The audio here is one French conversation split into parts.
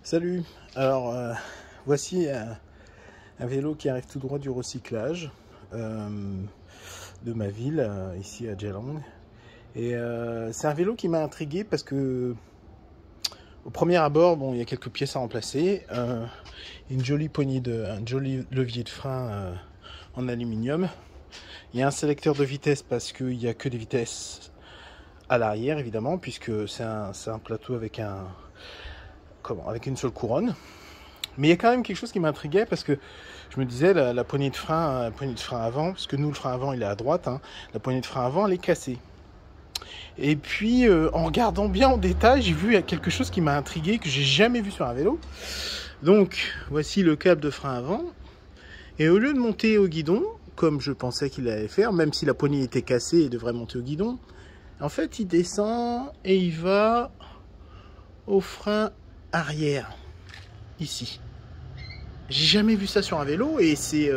Salut, alors voici un vélo qui arrive tout droit du recyclage de ma ville, ici à Geelong. Et c'est un vélo qui m'a intrigué parce que au premier abord, bon, il y a quelques pièces à remplacer, un joli levier de frein en aluminium. Il y a un sélecteur de vitesse parce qu'il n'y a que des vitesses à l'arrière évidemment, puisque c'est un plateau avec avec une seule couronne. Mais il y a quand même quelque chose qui m'intriguait parce que je me disais la poignée de frein avant, parce que nous le frein avant il est à droite, hein, la poignée de frein avant elle est cassée. Et puis en regardant bien en détail, j'ai vu quelque chose qui m'a intrigué, que j'ai jamais vu sur un vélo. Donc voici le câble de frein avant, et au lieu de monter au guidon, comme je pensais qu'il allait faire, même si la poignée était cassée et devrait monter au guidon, en fait il descend et il va au frein arrière, ici. J'ai jamais vu ça sur un vélo et c'est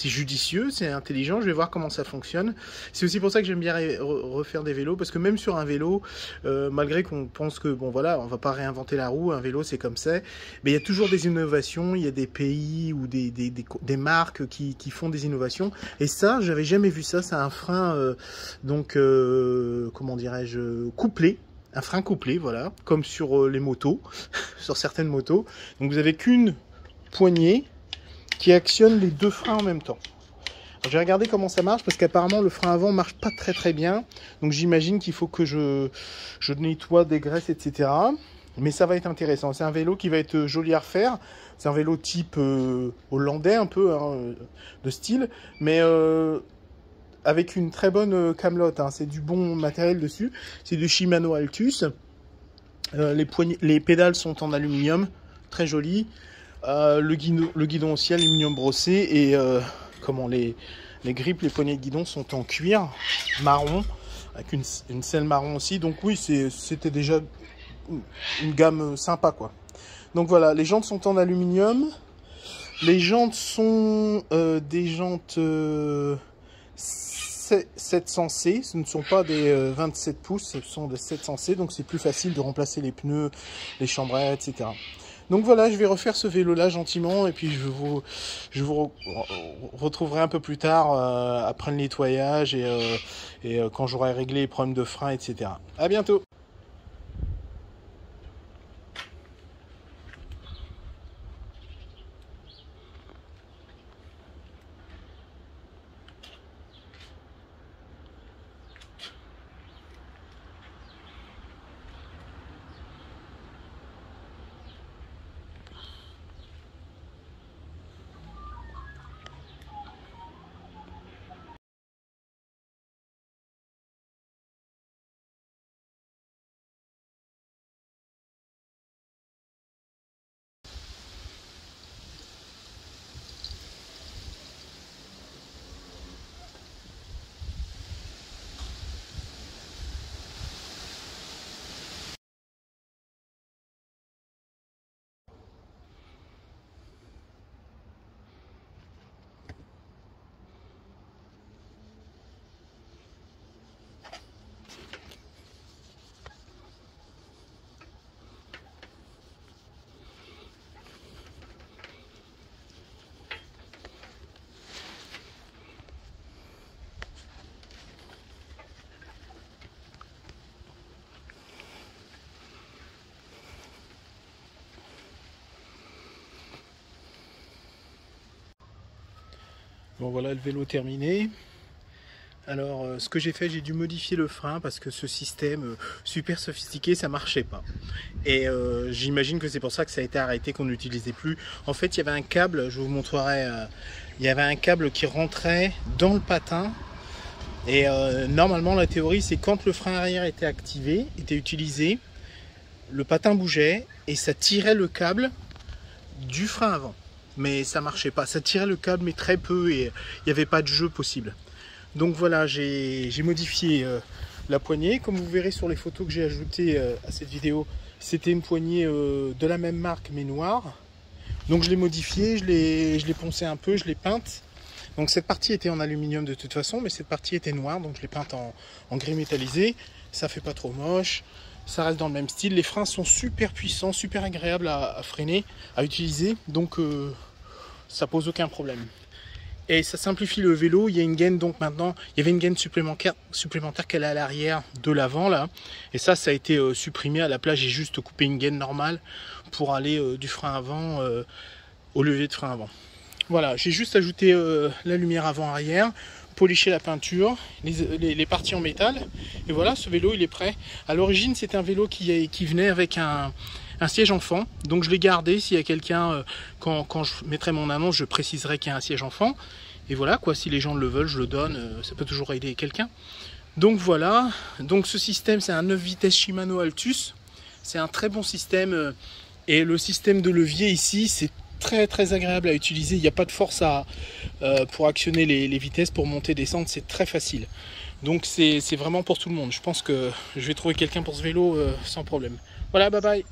judicieux, c'est intelligent. Je vais voir comment ça fonctionne. C'est aussi pour ça que j'aime bien refaire des vélos, parce que même sur un vélo, malgré qu'on pense que bon voilà, on va pas réinventer la roue, un vélo c'est comme ça, mais il y a toujours des innovations. Il y a des pays ou des marques qui font des innovations. Et ça, j'avais jamais vu ça. C'est un frein comment dirais-je, couplé. Un frein couplé, voilà, comme sur les motos, sur certaines motos. Donc vous avez qu'une poignée qui actionne les deux freins en même temps. Alors, je vais regarder comment ça marche, parce qu'apparemment le frein avant marche pas très bien. Donc j'imagine qu'il faut que je nettoie des graisses, etc. Mais ça va être intéressant. C'est un vélo qui va être joli à refaire. C'est un vélo type hollandais un peu, hein, de style, mais avec une très bonne camelote, hein. C'est du bon matériel dessus. C'est du Shimano Altus. Les pédales sont en aluminium, très joli. Le guidon aussi aluminium brossé, et les grippes, les poignées de guidon sont en cuir marron, avec une selle marron aussi. Donc oui, c'était déjà une gamme sympa, quoi. Donc voilà, les jantes sont en aluminium. Les jantes sont des jantes 700C, ce ne sont pas des 27 pouces, ce sont des 700C, donc c'est plus facile de remplacer les pneus, les chambrettes, etc. Donc voilà, je vais refaire ce vélo là gentiment, et puis je vous retrouverai un peu plus tard après le nettoyage et quand j'aurai réglé les problèmes de frein, etc. À bientôt. Bon voilà, le vélo terminé. Alors ce que j'ai fait, j'ai dû modifier le frein parce que ce système super sophistiqué, ça marchait pas. Et j'imagine que c'est pour ça que ça a été arrêté, qu'on n'utilisait plus. En fait, il y avait un câble, je vous montrerai, il y avait un câble qui rentrait dans le patin. Et normalement, la théorie, c'est quand le frein arrière était activé, était utilisé, le patin bougeait et ça tirait le câble du frein avant. Mais ça marchait pas, ça tirait le câble mais très peu, et il n'y avait pas de jeu possible. Donc voilà, j'ai modifié la poignée. Comme vous verrez sur les photos que j'ai ajoutées à cette vidéo, c'était une poignée de la même marque mais noire. Donc je l'ai modifiée, je l'ai poncée un peu, je l'ai peinte. Donc cette partie était en aluminium de toute façon, mais cette partie était noire, donc je l'ai peinte en gris métallisé. Ça fait pas trop moche. ça reste dans le même style. Les freins sont super puissants, super agréables à freiner, à utiliser, donc ça pose aucun problème. Et ça simplifie le vélo. Il y a une gaine, donc maintenant, il y avait une gaine supplémentaire qu'elle a à l'arrière de l'avant là. Et ça a été supprimé. À la place, j'ai juste coupé une gaine normale pour aller du frein avant au levier de frein avant. Voilà, j'ai juste ajouté la lumière avant-arrière, poliché la peinture, les parties en métal. Et voilà, ce vélo, il est prêt. À l'origine, c'était un vélo qui venait avec un siège enfant, donc je l'ai gardé. S'il y a quelqu'un, quand je mettrai mon annonce, je préciserai qu'il y a un siège enfant. Et voilà, quoi, si les gens le veulent, je le donne, ça peut toujours aider quelqu'un. Donc voilà, donc ce système, c'est un 9 vitesses Shimano Altus. C'est un très bon système, et le système de levier ici, c'est très agréable à utiliser. Il n'y a pas de force pour actionner les vitesses, pour monter, descendre, c'est très facile. Donc c'est vraiment pour tout le monde. Je pense que je vais trouver quelqu'un pour ce vélo sans problème. Voilà, bye bye.